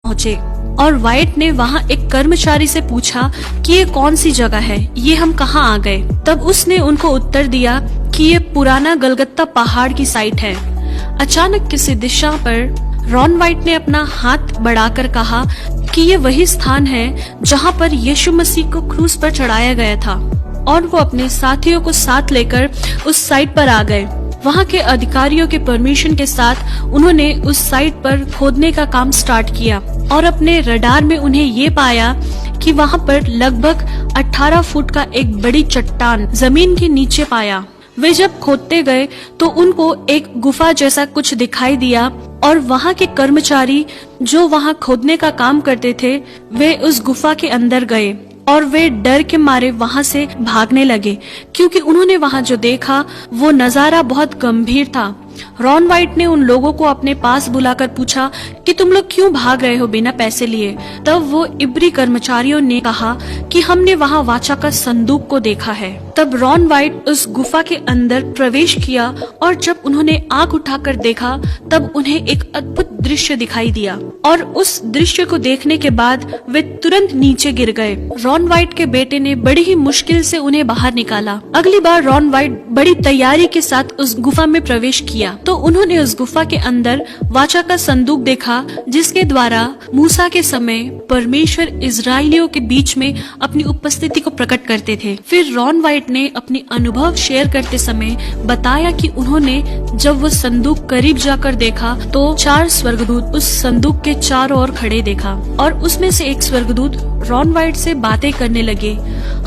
पहुँचे और वाइट ने वहाँ एक कर्मचारी से पूछा कि ये कौन सी जगह है, ये हम कहाँ आ गए। तब उसने उनको उत्तर दिया कि ये पुराना गलगत्ता पहाड़ की साइट है। अचानक किसी दिशा पर रॉन वाइट ने अपना हाथ बढ़ाकर कहा कि ये वही स्थान है जहाँ पर यीशु मसीह को क्रूस पर चढ़ाया गया था, और वो अपने साथियों को साथ लेकर उस साइट पर आ गए। वहाँ के अधिकारियों के परमिशन के साथ उन्होंने उस साइट पर खोदने का काम स्टार्ट किया और अपने रडार में उन्हें ये पाया कि वहाँ पर लगभग 18 फुट का एक बड़ी चट्टान जमीन के नीचे पाया। वे जब खोदते गए तो उनको एक गुफा जैसा कुछ दिखाई दिया और वहाँ के कर्मचारी जो वहाँ खोदने का काम करते थे वे उस गुफा के अंदर गए और वे डर के मारे वहाँ से भागने लगे, क्योंकि उन्होंने वहाँ जो देखा वो नजारा बहुत गंभीर था। रॉन वाइट ने उन लोगों को अपने पास बुलाकर पूछा कि तुम लोग क्यों भाग रहे हो बिना पैसे लिए। तब वो इब्री कर्मचारियों ने कहा कि हमने वहाँ वाचा का संदूक को देखा है। तब रॉन वाइट उस गुफा के अंदर प्रवेश किया और जब उन्होंने आंख उठाकर देखा तब उन्हें एक अद्भुत दृश्य दिखाई दिया और उस दृश्य को देखने के बाद वे तुरंत नीचे गिर गए। रॉन वाइट के बेटे ने बड़ी ही मुश्किल से उन्हें बाहर निकाला। अगली बार रॉन वाइट बड़ी तैयारी के साथ उस गुफा में प्रवेश किया तो उन्होंने उस गुफा के अंदर वाचा का संदूक देखा, जिसके द्वारा मूसा के समय परमेश्वर इजरायलियों के बीच में अपनी उपस्थिति को प्रकट करते थे। फिर रॉन वाइट ने अपनी अनुभव शेयर करते समय बताया कि उन्होंने जब वो संदूक करीब जाकर देखा तो 4 स्वर्गदूत उस संदूक के चारों ओर खड़े देखा और उसमें से एक स्वर्गदूत रॉन वाइट से बातें करने लगे।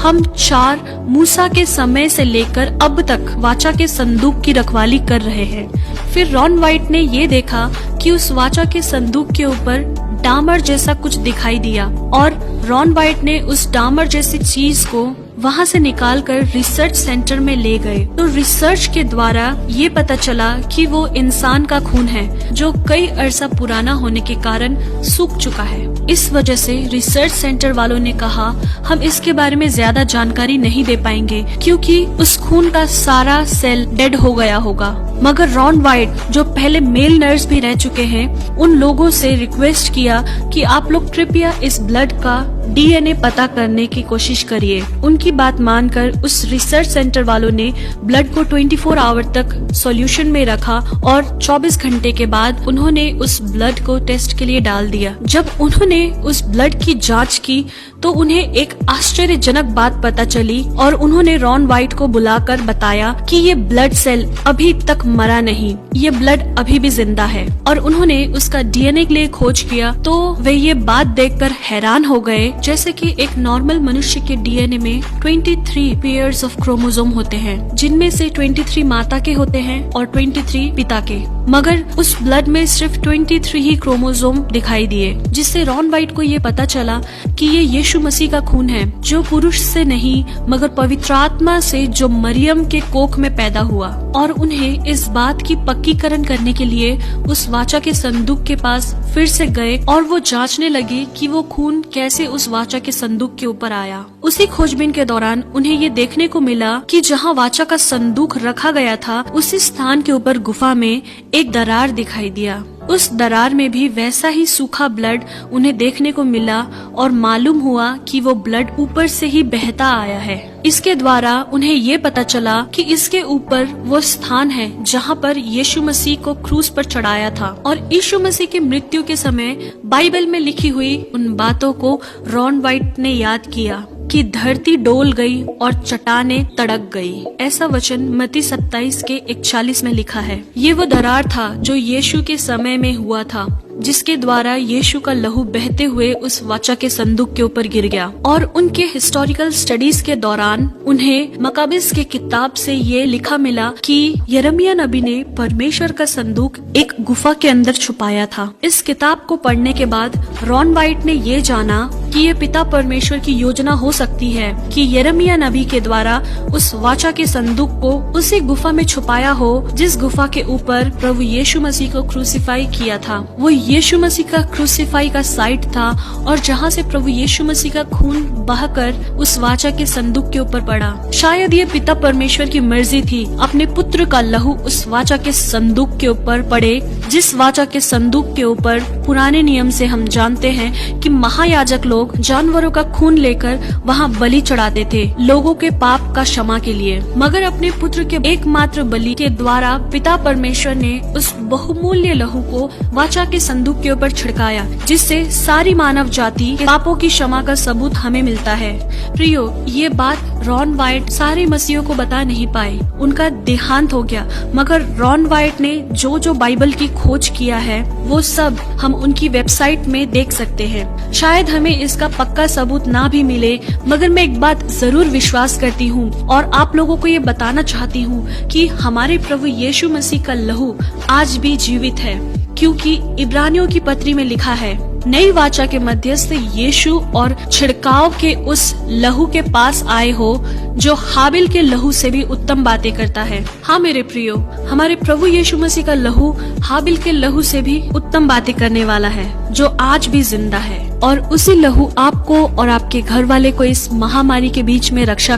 हम 4 मूसा के समय से लेकर अब तक वाचा के संदूक की रखवाली कर रहे हैं। फिर रॉन वाइट ने ये देखा कि उस वाचा के संदूक के ऊपर डामर जैसा कुछ दिखाई दिया और रॉन वाइट ने उस डामर जैसी चीज को वहाँ से निकालकर रिसर्च सेंटर में ले गए। तो रिसर्च के द्वारा ये पता चला कि वो इंसान का खून है जो कई अरसा पुराना होने के कारण सूख चुका है। इस वजह से रिसर्च सेंटर वालों ने कहा हम इसके बारे में ज्यादा जानकारी नहीं दे पाएंगे क्योंकि उस खून का सारा सेल डेड हो गया होगा। मगर रॉन वाइट जो पहले मेल नर्स भी रह चुके हैं उन लोगों से रिक्वेस्ट किया कि आप लोग कृपया इस ब्लड का DNA पता करने की कोशिश करिए। उनकी बात मानकर उस रिसर्च सेंटर वालों ने ब्लड को 24 आवर तक सॉल्यूशन में रखा और 24 घंटे के बाद उन्होंने उस ब्लड को टेस्ट के लिए डाल दिया। जब उन्होंने उस ब्लड की जांच की तो उन्हें एक आश्चर्यजनक बात पता चली और उन्होंने रॉन वाइट को बुलाकर बताया कि ये ब्लड सेल अभी तक मरा नहीं, ये ब्लड अभी भी जिंदा है। और उन्होंने उसका DNA के लिए खोज किया तो वे ये बात देखकर हैरान हो गए जैसे कि एक नॉर्मल मनुष्य के DNA में 23 पेयर्स ऑफ क्रोमोसोम होते हैं, जिनमें से 23 माता के होते हैं और 23 पिता के, मगर उस ब्लड में सिर्फ 23 ही क्रोमोसोम दिखाई दिए, जिससे रॉन वाइट को ये पता चला कि ये यीशु मसीह का खून है जो पुरुष से नहीं मगर पवित्र आत्मा से जो मरियम के कोख में पैदा हुआ। और उन्हें इस बात की पक्कीकरण करने के लिए उस वाचा के संदूक के पास फिर से गए और वो जांचने लगे कि वो खून कैसे उस वाचा के संदूक के ऊपर आया। उसी खोजबीन के दौरान उन्हें ये देखने को मिला कि जहाँ वाचा का संदूक रखा गया था उसी स्थान के ऊपर गुफा में एक दरार दिखाई दिया। उस दरार में भी वैसा ही सूखा ब्लड उन्हें देखने को मिला और मालूम हुआ कि वो ब्लड ऊपर से ही बहता आया है। इसके द्वारा उन्हें ये पता चला कि इसके ऊपर वो स्थान है जहाँ पर यीशु मसीह को क्रूस पर चढ़ाया था और यीशु मसीह की मृत्यु के समय बाइबल में लिखी हुई उन बातों को रॉन वाइट ने याद किया कि धरती डोल गई और चट्टानें तड़क गई। ऐसा वचन मत्ती 27 के 41 में लिखा है। ये वो दरार था जो यीशु के समय में हुआ था, जिसके द्वारा यीशु का लहू बहते हुए उस वाचा के संदूक के ऊपर गिर गया। और उनके हिस्टोरिकल स्टडीज के दौरान उन्हें मकाबिस के किताब से ये लिखा मिला कि यिर्मयाह नबी ने परमेश्वर का संदूक एक गुफा के अंदर छुपाया था। इस किताब को पढ़ने के बाद रॉन वाइट ने ये जाना कि ये पिता परमेश्वर की योजना हो सकती है कि यिर्मयाह नबी के द्वारा उस वाचा के संदूक को उसी गुफा में छुपाया हो जिस गुफा के ऊपर प्रभु यीशु मसीह को क्रूसीफाई किया था। वो यीशु मसीह का क्रूसीफाई का साइट था और जहाँ से प्रभु यीशु मसीह का खून बहकर उस वाचा के संदूक के ऊपर पड़ा। शायद ये पिता परमेश्वर की मर्जी थी अपने पुत्र का लहू उस वाचा के संदूक के ऊपर पड़े, जिस वाचा के संदूक के ऊपर पुराने नियम से हम जानते हैं कि महायाजक लोग जानवरों का खून लेकर वहाँ बलि चढ़ाते थे लोगों के पाप का क्षमा के लिए। मगर अपने पुत्र के एकमात्र बलि के द्वारा पिता परमेश्वर ने उस बहुमूल्य लहू को वाचा के संदूक के ऊपर छिड़काया, जिससे सारी मानव जाति के पापों की क्षमा का सबूत हमें मिलता है। प्रियो, ये बात रॉन वाइट सारे मसीहों को बता नहीं पाए, उनका देहांत हो गया। मगर रॉन वाइट ने जो बाइबल की खोज किया है वो सब हम उनकी वेबसाइट में देख सकते हैं। शायद हमें इसका पक्का सबूत ना भी मिले, मगर मैं एक बात जरूर विश्वास करती हूँ और आप लोगों को ये बताना चाहती हूँ कि हमारे प्रभु यीशु मसीह का लहू आज भी जीवित है, क्योंकि इब्रानियों की पत्री में लिखा है, नई वाचा के मध्यस्थ यीशु और छिड़काव के उस लहू के पास आए हो जो हाबिल के लहू से भी उत्तम बातें करता है। हाँ मेरे प्रियो, हमारे प्रभु यीशु मसीह का लहू हाबिल के लहू से भी उत्तम बातें करने वाला है, जो आज भी जिंदा है। और उसी लहू आपको और आपके घर वाले को इस महामारी के बीच में रक्षा